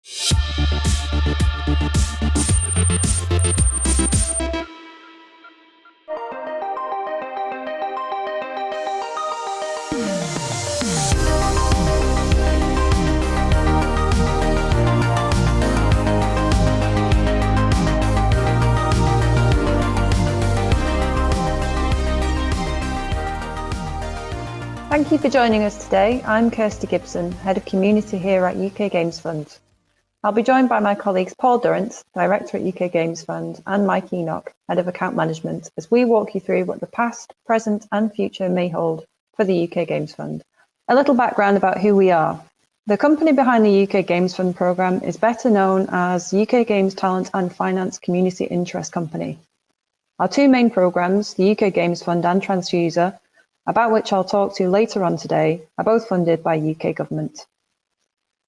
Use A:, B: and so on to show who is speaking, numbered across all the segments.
A: Thank you for joining us today. I'm Kirsty Gibson, Head of Community here at UK Games Fund. I'll be joined by my colleagues Paul Durrant, Director at UK Games Fund, and Mike Enoch, Head of Account Management, as we walk you through what the past, present and future may hold for the UK Games Fund. A little background about who we are. The company behind the UK Games Fund programme is better known as UK Games Talent and Finance Community Interest Company. Our two main programmes, the UK Games Fund and Tranzfuser, about which I'll talk to later on today, are both funded by UK government.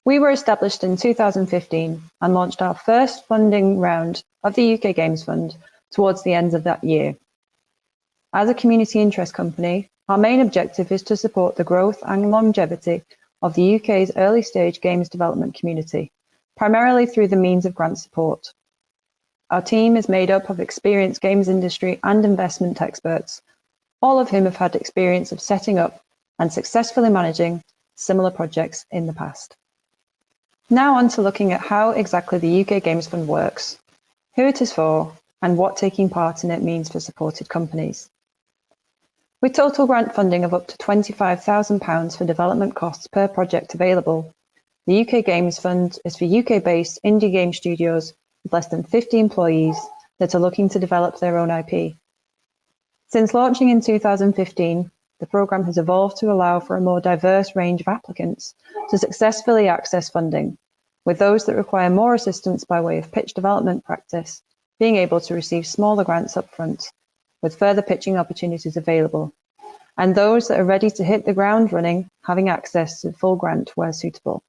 A: We were established in 2015 and launched our first funding round of the UK Games Fund towards the end of that year. As a community interest company, our main objective is to support the growth and longevity of the UK's early stage games development community, primarily through the means of grant support. Our team is made up of experienced games industry and investment experts, all of whom have had experience of setting up and successfully managing similar projects in the past. Now on to looking at how exactly the UK Games Fund works, who it is for, and what taking part in it means for supported companies. With total grant funding of up to £25,000 for development costs per project available, the UK Games Fund is for UK-based indie game studios with less than 50 employees that are looking to develop their own IP. Since launching in 2015, the programme has evolved to allow for a more diverse range of applicants to successfully access funding, with those that require more assistance by way of pitch development practice being able to receive smaller grants upfront, with further pitching opportunities available, and those that are ready to hit the ground running having access to the full grant where suitable.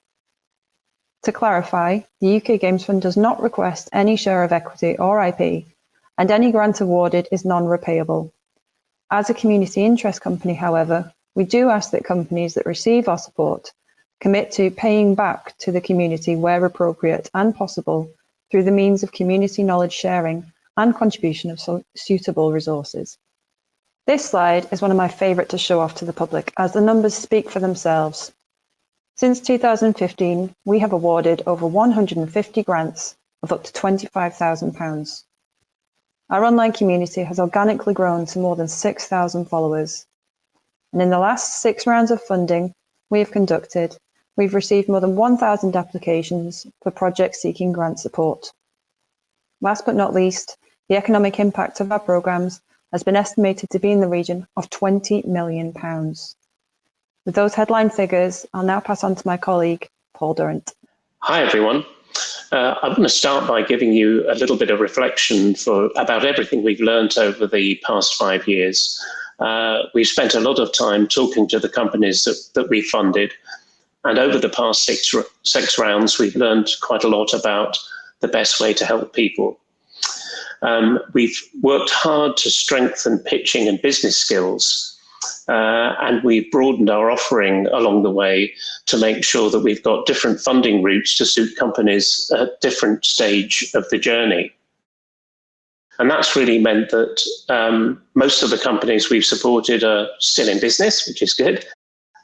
A: To clarify, the UK Games Fund does not request any share of equity or IP, and any grant awarded is non-repayable. As a community interest company, however, we do ask that companies that receive our support commit to paying back to the community where appropriate and possible through the means of community knowledge sharing and contribution of suitable resources. This slide is one of my favourite to show off to the public, as the numbers speak for themselves. Since 2015, we have awarded over 150 grants of up to £25,000. Our online community has organically grown to more than 6,000 followers. And in the last 6 rounds of funding we have conducted, we've received more than 1,000 applications for projects seeking grant support. Last but not least, the economic impact of our programmes has been estimated to be in the region of £20 million. With those headline figures, I'll now pass on to my colleague, Paul Durrant.
B: Hi, everyone. I want to start by giving you a little bit of reflection about everything we've learned over the past 5 years. We've spent a lot of time talking to the companies that we funded, and over the past six rounds, we've learned quite a lot about the best way to help people. We've worked hard to strengthen pitching and business skills, and we've broadened our offering along the way to make sure that we've got different funding routes to suit companies at different stage of the journey. And that's really meant that most of the companies we've supported are still in business, which is good.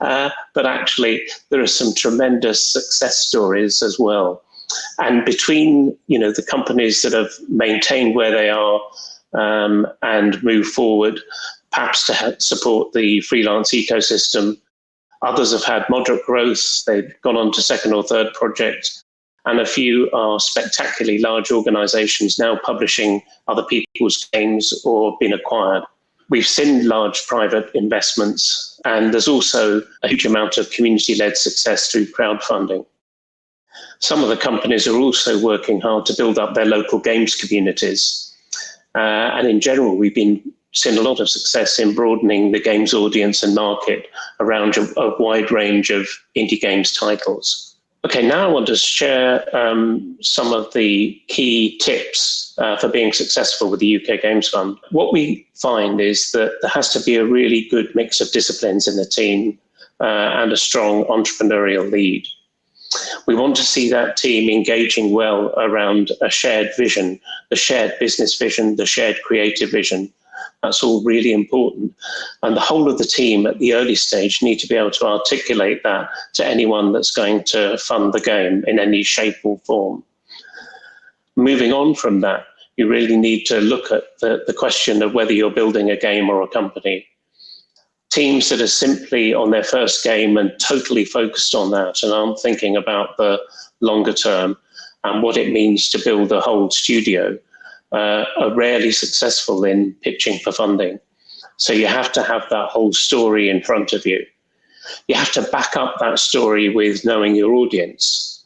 B: But actually, there are some tremendous success stories as well. And between the companies that have maintained where they are and moved forward, perhaps to help support the freelance ecosystem. Others have had moderate growth. They've gone on to second or third project. And a few are spectacularly large organizations now publishing other people's games or been acquired. We've seen large private investments, and there's also a huge amount of community-led success through crowdfunding. Some of the companies are also working hard to build up their local games communities. And in general, we've been seen a lot of success in broadening the games audience and market around a wide range of indie games titles. Okay, now I want to share some of the key tips for being successful with the UK Games Fund. What we find is that there has to be a really good mix of disciplines in the team and a strong entrepreneurial lead. We want to see that team engaging well around a shared vision, the shared business vision, the shared creative vision. That's all really important. And the whole of the team at the early stage need to be able to articulate that to anyone that's going to fund the game in any shape or form. Moving on from that, you really need to look at the question of whether you're building a game or a company. Teams that are simply on their first game and totally focused on that and aren't thinking about the longer term and what it means to build a whole studio are rarely successful in pitching for funding. So you have to have that whole story in front of you. You have to back up that story with knowing your audience.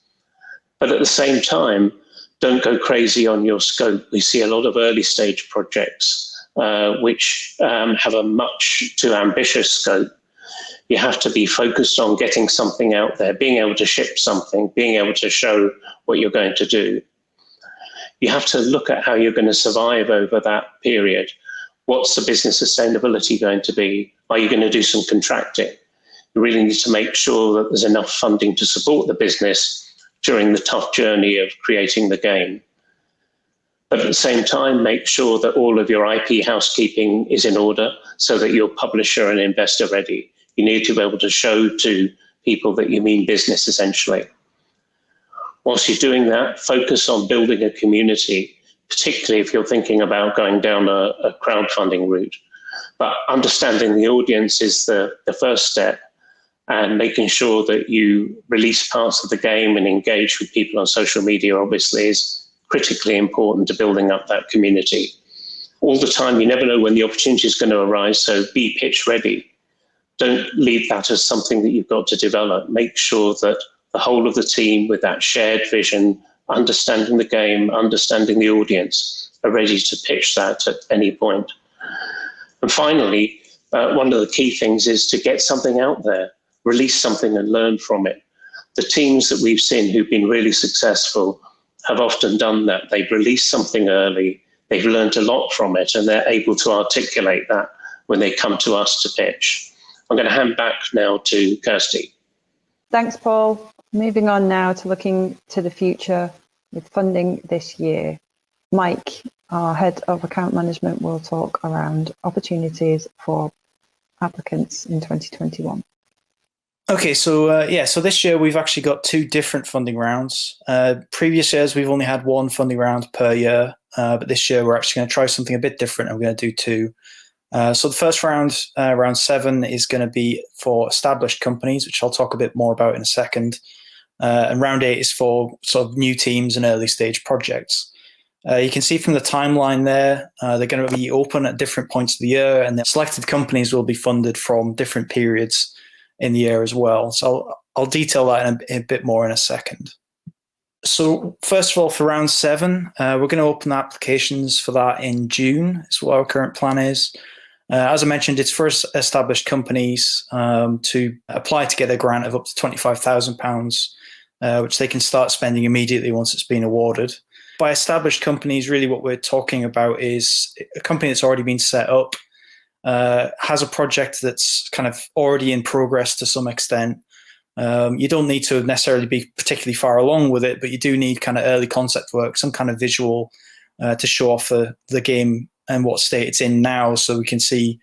B: But at the same time, don't go crazy on your scope. We see a lot of early stage projects which have a much too ambitious scope. You have to be focused on getting something out there, being able to ship something, being able to show what you're going to do. You have to look at how you're going to survive over that period. What's the business sustainability going to be? Are you going to do some contracting? You really need to make sure that there's enough funding to support the business during the tough journey of creating the game. But at the same time, make sure that all of your IP housekeeping is in order so that you're publisher and investor ready. You need to be able to show to people that you mean business, essentially. Whilst you're doing that, focus on building a community, particularly if you're thinking about going down a crowdfunding route. But understanding the audience is the first step, and making sure that you release parts of the game and engage with people on social media, obviously, is critically important to building up that community. All the time, you never know when the opportunity is going to arise, so be pitch ready. Don't leave that as something that you've got to develop. Make sure that the whole of the team with that shared vision, understanding the game, understanding the audience, are ready to pitch that at any point. And finally, one of the key things is to get something out there, release something and learn from it. The teams that we've seen who've been really successful have often done that. They've released something early, they've learned a lot from it, and they're able to articulate that when they come to us to pitch. I'm going to hand back now to Kirsty.
A: Thanks, Paul. Moving on now to looking to the future with funding this year. Mike, our head of account management, will talk around opportunities for applicants in 2021.
C: Okay, so this year we've actually got two different funding rounds. Previous years we've only had one funding round per year, but this year we're actually going to try something a bit different, and we're going to do two. So the first round, round 7, is going to be for established companies, which I'll talk a bit more about in a second. And round 8 is for sort of new teams and early stage projects. You can see from the timeline there, they're going to be open at different points of the year, and the selected companies will be funded from different periods in the year as well. So I'll detail that in a bit more in a second. So first of all, for round 7, we're going to open applications for that in June. Is what our current plan is. As I mentioned, it's for established companies to apply to get a grant of up to £25,000, which they can start spending immediately once it's been awarded. By established companies, really what we're talking about is a company that's already been set up, has a project that's kind of already in progress to some extent. You don't need to necessarily be particularly far along with it, but you do need kind of early concept work, some kind of visual to show off the game and what state it's in now, so we can see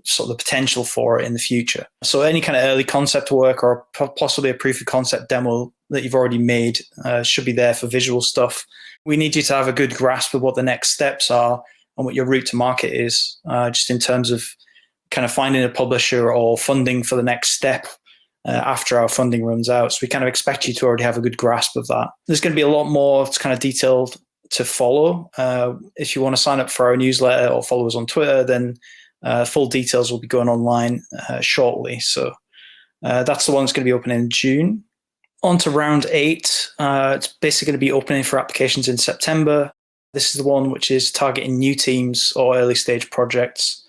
C: sort of the potential for it in the future. So any kind of early concept work or possibly a proof of concept demo that you've already made should be there for visual stuff. We need you to have a good grasp of what the next steps are and what your route to market is, just in terms of kind of finding a publisher or funding for the next step after our funding runs out. So we kind of expect you to already have a good grasp of that. There's going to be a lot more kind of detailed to follow. If you want to sign up for our newsletter or follow us on Twitter, then full details will be going online shortly. So that's the one that's going to be opening in June. On to round 8. It's basically going to be opening for applications in September. This is the one which is targeting new teams or early stage projects.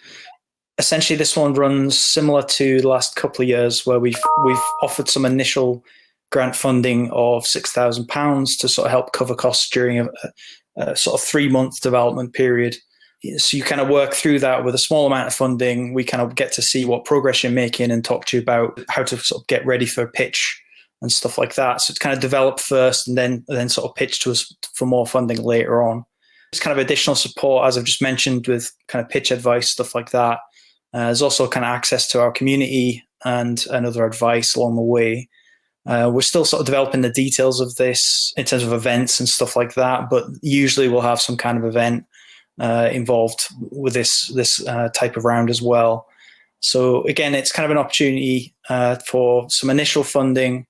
C: Essentially, this one runs similar to the last couple of years, where we've offered some initial grant funding of £6,000 to sort of help cover costs during a sort of 3-month development period. So you kind of work through that with a small amount of funding. We kind of get to see what progress you're making and talk to you about how to sort of get ready for a pitch and stuff like that. So it's kind of develop first and then sort of pitch to us for more funding later on. There's kind of additional support, as I've just mentioned, with kind of pitch advice, stuff like that. There's also kind of access to our community and other advice along the way. We're still sort of developing the details of this in terms of events and stuff like that, but usually we'll have some kind of event involved with this type of round as well. So again, it's kind of an opportunity for some initial funding,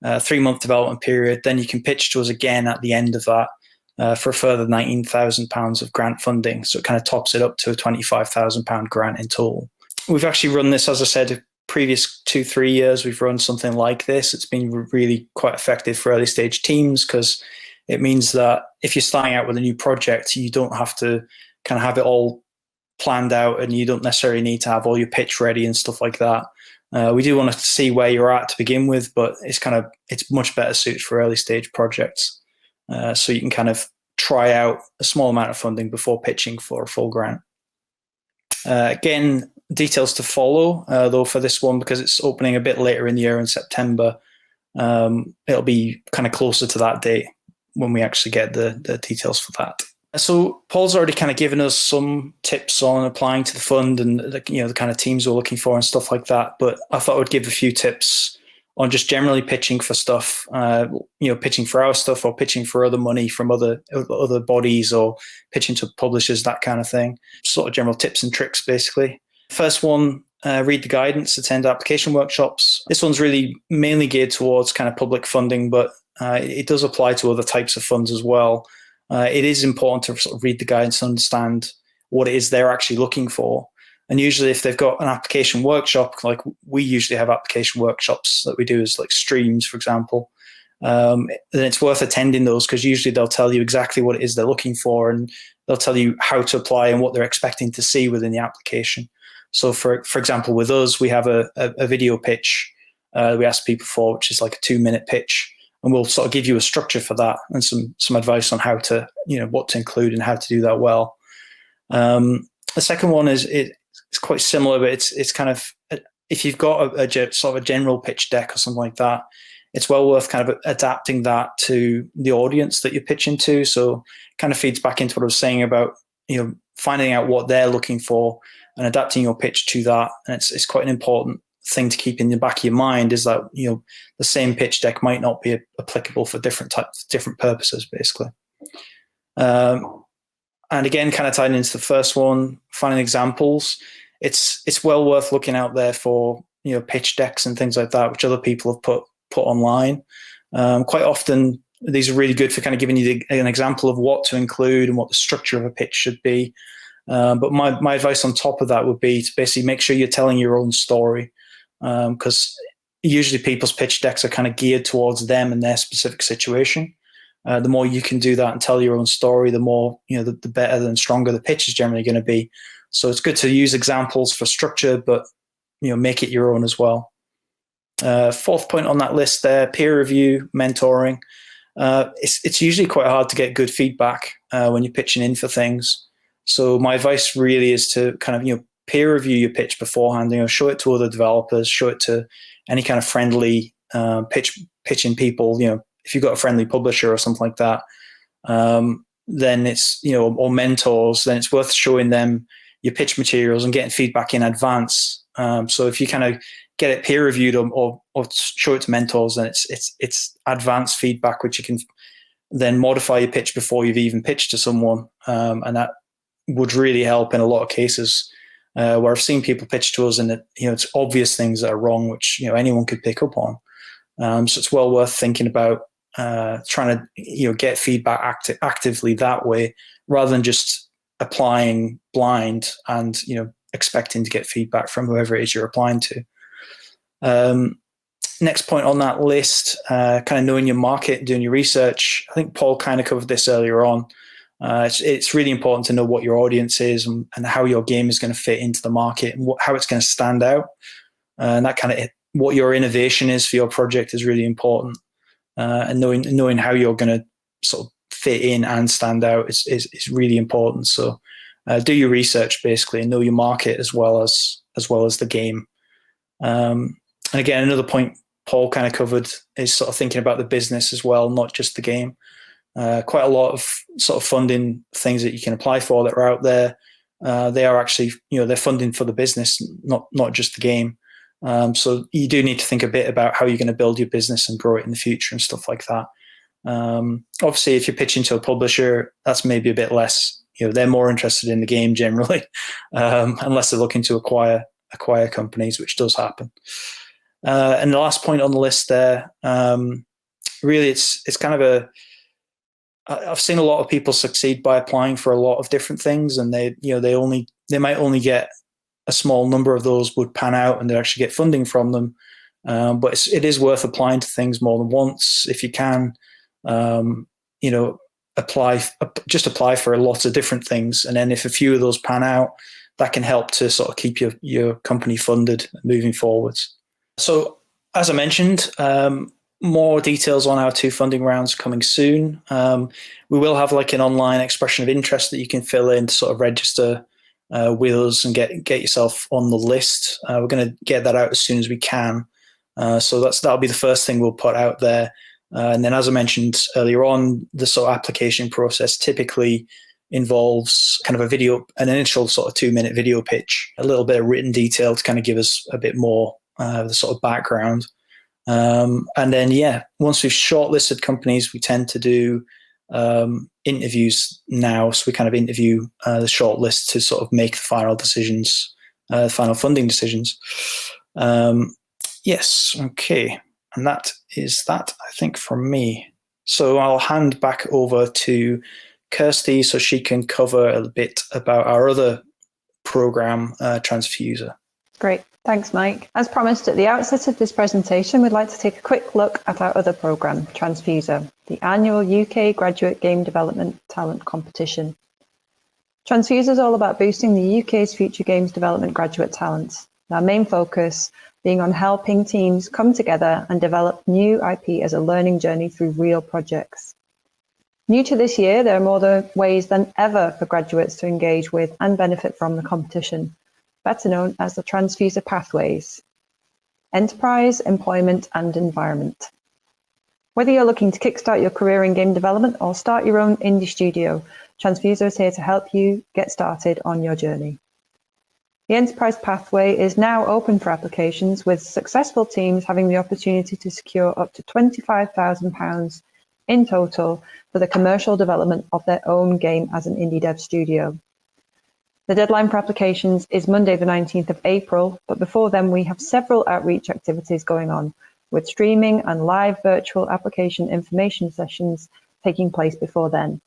C: 3-month development period. Then you can pitch to us again at the end of that for a further £19,000 of grant funding. So it kind of tops it up to a £25,000 grant in total. We've actually run this, as I said, previous 2-3 years, we've run something like this. It's been really quite effective for early stage teams because it means that if you're starting out with a new project, you don't have to kind of have it all planned out, and you don't necessarily need to have all your pitch ready and stuff like that. We do want to see where you're at to begin with, but it's much better suited for early stage projects. So you can kind of try out a small amount of funding before pitching for a full grant. Again, details to follow, though, for this one, because it's opening a bit later in the year in September. It'll be kind of closer to that date when we actually get the details for that. So Paul's already kind of given us some tips on applying to the fund and the kind of teams we're looking for and stuff like that. But I thought I would give a few tips on just generally pitching for stuff, pitching for our stuff or pitching for other money from other bodies or pitching to publishers, that kind of thing. Sort of general tips and tricks, basically. First one, read the guidance, attend application workshops. This one's really mainly geared towards kind of public funding, but it does apply to other types of funds as well. It is important to sort of read the guidance and understand what it is they're actually looking for. And usually if they've got an application workshop, like we usually have application workshops that we do as like streams, for example, then it's worth attending those because usually they'll tell you exactly what it is they're looking for, and they'll tell you how to apply and what they're expecting to see within the application. So for example, with us, we have a video pitch we ask people for, which is like a 2-minute pitch. And we'll sort of give you a structure for that and some advice on how to, what to include and how to do that well. The second one is it's quite similar, but it's kind of, if you've got a sort of a general pitch deck or something like that, it's well worth kind of adapting that to the audience that you're pitching to. So it kind of feeds back into what I was saying about, finding out what they're looking for and adapting your pitch to that. And it's quite an important thing to keep in the back of your mind, is that the same pitch deck might not be applicable for different purposes, basically. And again, kind of tying into the first one, finding examples. It's well worth looking out there for pitch decks and things like that, which other people have put online. Quite often, these are really good for kind of giving you an example of what to include and what the structure of a pitch should be. But my advice on top of that would be to basically make sure you're telling your own story. Because usually people's pitch decks are kind of geared towards them and their specific situation. The more you can do that and tell your own story, the more, the better and stronger the pitch is generally going to be. So it's good to use examples for structure, but, make it your own as well. Fourth point on that list there, peer review, mentoring. It's usually quite hard to get good feedback when you're pitching in for things. So my advice really is to kind of, peer review your pitch beforehand. Show it to other developers, show it to any kind of friendly pitching people. If you've got a friendly publisher or something like that, then it's or mentors. Then it's worth showing them your pitch materials and getting feedback in advance. So if you kind of get it peer reviewed or show it to mentors, then it's advanced feedback which you can then modify your pitch before you've even pitched to someone, and that would really help in a lot of cases. Where I've seen people pitch to us and it's obvious things that are wrong, which anyone could pick up on. So it's well worth thinking about trying to get feedback actively that way, rather than just applying blind and expecting to get feedback from whoever it is you're applying to. Next point on that list, kind of knowing your market, doing your research. I think Paul kind of covered this earlier on. It's really important to know what your audience is and how your game is going to fit into the market and how it's going to stand out. And that kind of what your innovation is for your project is really important. And knowing how you're going to sort of fit in and stand out is really important. So do your research basically and know your market as well as the game. And again, another point Paul kind of covered is sort of thinking about the business as well, not just the game. Quite a lot of sort of funding things that you can apply for that are out there. They are actually, they're funding for the business, not just the game. So you do need to think a bit about how you're going to build your business and grow it in the future and stuff like that. Obviously, if you're pitching to a publisher, that's maybe a bit less. They're more interested in the game generally, unless they're looking to acquire companies, which does happen. And the last point on the list there, really, it's kind of I've seen a lot of people succeed by applying for a lot of different things, and they might only get a small number of those would pan out, and they actually get funding from them. But it is worth applying to things more than once if you can. Apply for lots of different things, and then if a few of those pan out, that can help to sort of keep your company funded moving forwards. So, as I mentioned, more details on our 2 funding rounds coming soon. We will have like an online expression of interest that you can fill in to sort of register with us and get yourself on the list. We're going to get that out as soon as we can. So that'll be the first thing we'll put out there. And then, as I mentioned earlier on, the sort of application process typically involves kind of an initial sort of 2-minute video pitch, a little bit of written detail to kind of give us a bit more the sort of background. And then, once we've shortlisted companies, we tend to do interviews now. So we kind of interview the shortlist to sort of make the final decisions, final funding decisions. Yes, okay. And that is that, I think, from me. So I'll hand back over to Kirsty so she can cover a bit about our other program, Tranzfuser.
A: Great. Thanks, Mike. As promised at the outset of this presentation, we'd like to take a quick look at our other program, Tranzfuser, the annual UK Graduate Game Development Talent Competition. Tranzfuser is all about boosting the UK's future games development graduate talent. Our main focus being on helping teams come together and develop new IP as a learning journey through real projects. New to this year, there are more ways than ever for graduates to engage with and benefit from the competition, better known as the Tranzfuser pathways: enterprise, employment, and environment. Whether you're looking to kickstart your career in game development or start your own indie studio, Tranzfuser is here to help you get started on your journey. The enterprise pathway is now open for applications, with successful teams having the opportunity to secure up to £25,000 in total for the commercial development of their own game as an indie dev studio. The deadline for applications is Monday the 19th of April, but before then we have several outreach activities going on, with streaming and live virtual application information sessions taking place before then.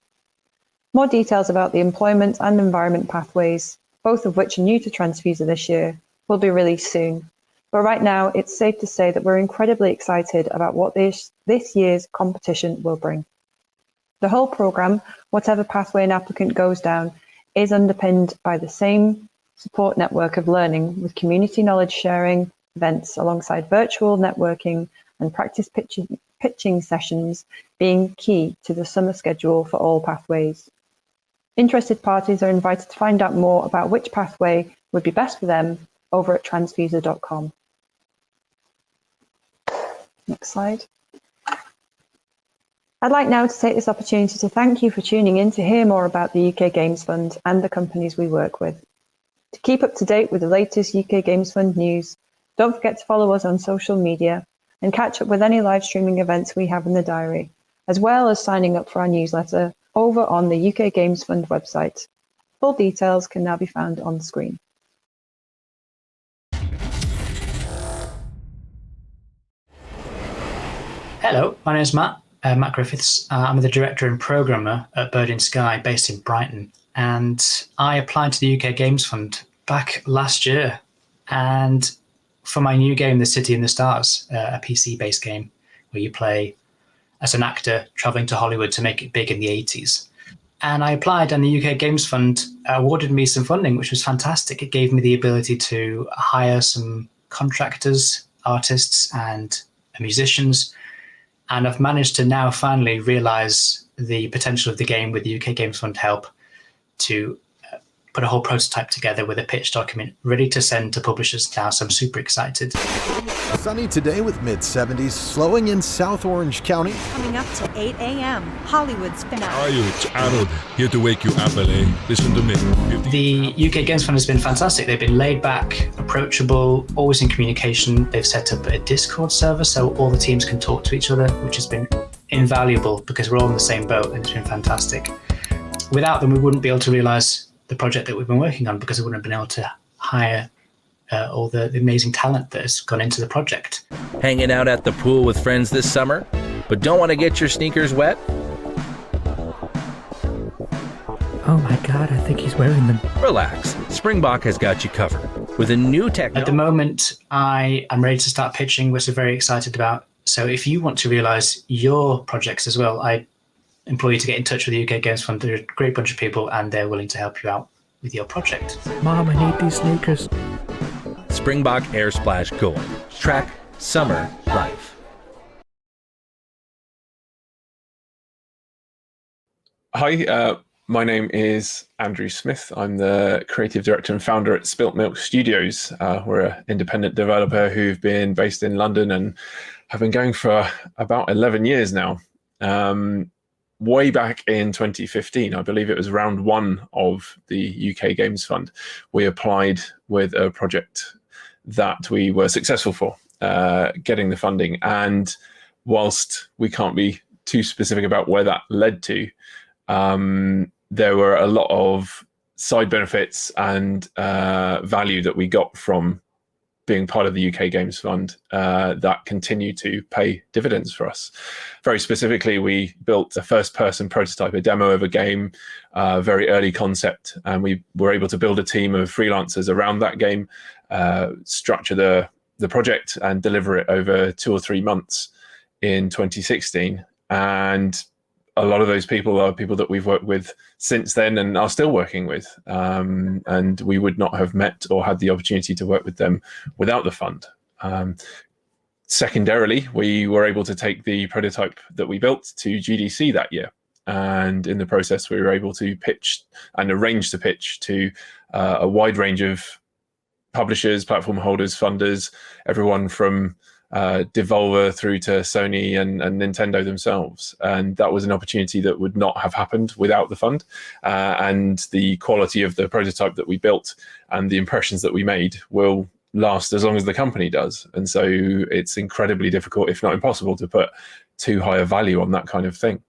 A: More details about the employment and environment pathways, both of which are new to Tranzfuser this year, will be released soon. But right now, it's safe to say that we're incredibly excited about what this year's competition will bring. The whole programme, whatever pathway an applicant goes down, is underpinned by the same support network of learning, with community knowledge sharing events alongside virtual networking and practice pitching sessions being key to the summer schedule for all pathways. Interested parties are invited to find out more about which pathway would be best for them over at tranzfuser.com. Next slide. I'd like now to take this opportunity to thank you for tuning in to hear more about the UK Games Fund and the companies we work with. To keep up to date with the latest UK Games Fund news, don't forget to follow us on social media and catch up with any live streaming events we have in the diary, as well as signing up for our newsletter over on the UK Games Fund website. Full details can now be found on the screen.
D: Hello, my name is Matt Griffiths. I'm the director and programmer at Bird in Sky, based in Brighton. And I applied to the UK Games Fund back last year. And for my new game, The City and the Stars, a PC-based game where you play as an actor traveling to Hollywood to make it big in the 80s. And I applied, and the UK Games Fund awarded me some funding, which was fantastic. It gave me the ability to hire some contractors, artists, and musicians. And I've managed to now finally realise the potential of the game with the UK Games Fund help to put a whole prototype together with a pitch document ready to send to publishers now, so I'm super excited.
E: Sunny today with mid-70s, slowing in South Orange County.
F: Coming up to 8 a.m., Hollywood's finale.
G: Hi, it's Arnold, here to wake you up, LA. Listen to me.
D: The UK Games Fund has been fantastic. They've been laid back, approachable, always in communication. They've set up a Discord server so all the teams can talk to each other, which has been invaluable because we're all in the same boat, and it's been fantastic. Without them, we wouldn't be able to realise the project that we've been working on because we wouldn't have been able to hire all the amazing talent that has gone into the project.
H: Hanging out at the pool with friends this summer, but don't want to get your sneakers wet?
I: Oh my God, I think he's wearing them.
H: Relax. Springbok has got you covered with a new techno.
D: At the moment, I am ready to start pitching, which I'm very excited about. So if you want to realise your projects as well, I implore you to get in touch with the UK Games Fund. They're a great bunch of people and they're willing to help you out with your project.
I: Mom, I need these sneakers.
H: Springbok Air Splash Gold. Track Summer Life.
J: Hi, my name is Andrew Smith. I'm the creative director and founder at Spilt Milk Studios. We're an independent developer who've been based in London and have been going for about 11 years now. Way back in 2015, I believe it was round one of the UK Games Fund, we applied with a project that we were successful for, getting the funding. And whilst we can't be too specific about where that led to, there were a lot of side benefits and value that we got from being part of the UK Games Fund that continue to pay dividends for us. Very specifically, we built a first-person prototype, a demo of a game, very early concept, and we were able to build a team of freelancers around that game, structure the project and deliver it over 2 or 3 months in 2016. And a lot of those people are people that we've worked with since then and are still working with. And we would not have met or had the opportunity to work with them without the fund. Secondarily, we were able to take the prototype that we built to GDC that year. And in the process, we were able to pitch and arrange to pitch to a wide range of publishers, platform holders, funders, everyone from Devolver through to Sony and Nintendo themselves. And that was an opportunity that would not have happened without the fund. And the quality of the prototype that we built and the impressions that we made will last as long as the company does. And so it's incredibly difficult, if not impossible, to put too high a value on that kind of thing.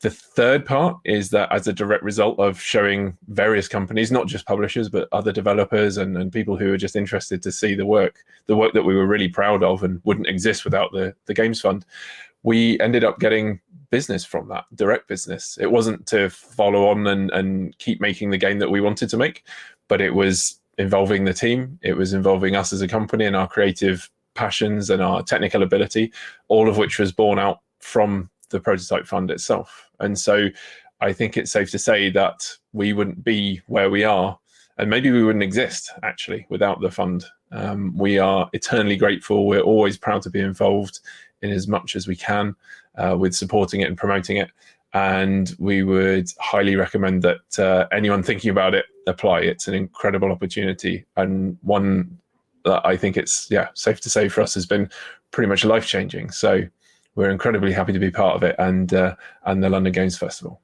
J: The third part is that as a direct result of showing various companies, not just publishers, but other developers and people who are just interested to see the work that we were really proud of and wouldn't exist without the Games Fund, we ended up getting business from that, direct business. It wasn't to follow on and keep making the game that we wanted to make, but it was involving the team. It was involving us as a company and our creative passions and our technical ability, all of which was born out from the prototype fund itself. And so I think it's safe to say that we wouldn't be where we are, and maybe we wouldn't exist actually without the fund. We are eternally grateful. We're always proud to be involved in as much as we can with supporting it and promoting it. And we would highly recommend that anyone thinking about it apply. It's an incredible opportunity, and one that I think it's safe to say for us has been pretty much life-changing. So we're incredibly happy to be part of it and the London Games Festival.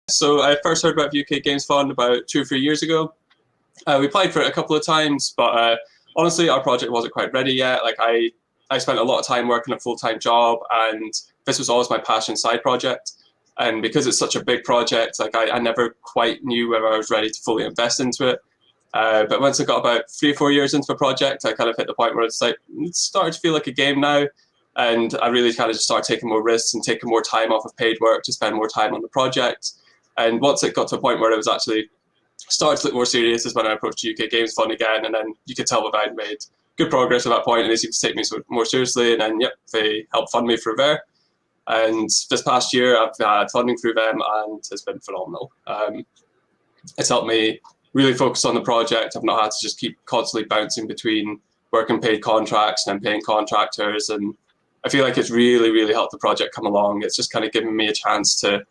K: So I first heard about the UK Games Fund about 2 or 3 years ago. We applied for it a couple of times, but honestly, our project wasn't quite ready yet. Like I spent a lot of time working a full-time job, and this was always my passion side project. And because it's such a big project, like I never quite knew whether I was ready to fully invest into it. But once I got about 3 or 4 years into the project, I kind of hit the point where it's like, it's starting to feel like a game now. And I really kind of just started taking more risks and taking more time off of paid work to spend more time on the project. And once it got to a point where it was actually started to look more serious is when I approached UK Games Fund again. And then you could tell that I'd made good progress at that point, and they seemed to take me more seriously. And then, they helped fund me through there. And this past year, I've had funding through them, and it's been phenomenal. It's helped me really focus on the project. I've not had to just keep constantly bouncing between working paid contracts and then paying contractors. And I feel like it's really, really helped the project come along. It's just kind of given me a chance to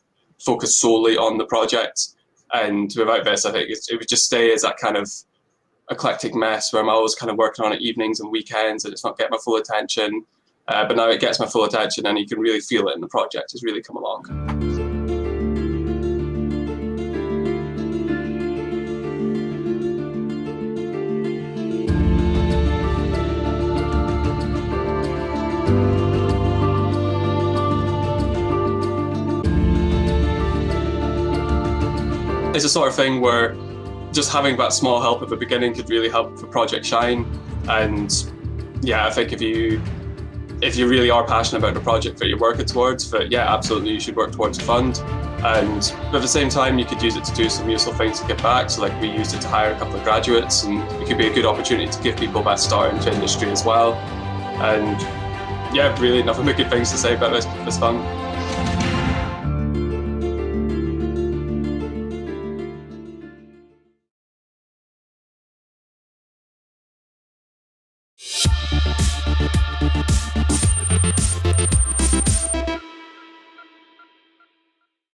K: focus solely on the project. And without this, I think it would just stay as that kind of eclectic mess where I'm always kind of working on it evenings and weekends, and it's not getting my full attention. But now it gets my full attention, and you can really feel it in the project. It's really come along. It's a sort of thing where just having that small help at the beginning could really help the project shine. And yeah, I think if you really are passionate about the project that you're working towards, that yeah, absolutely you should work towards a fund. And at the same time, you could use it to do some useful things to give back. So like we used it to hire a couple of graduates, and it could be a good opportunity to give people that start into industry as well. And yeah, really nothing but good things to say about this fund.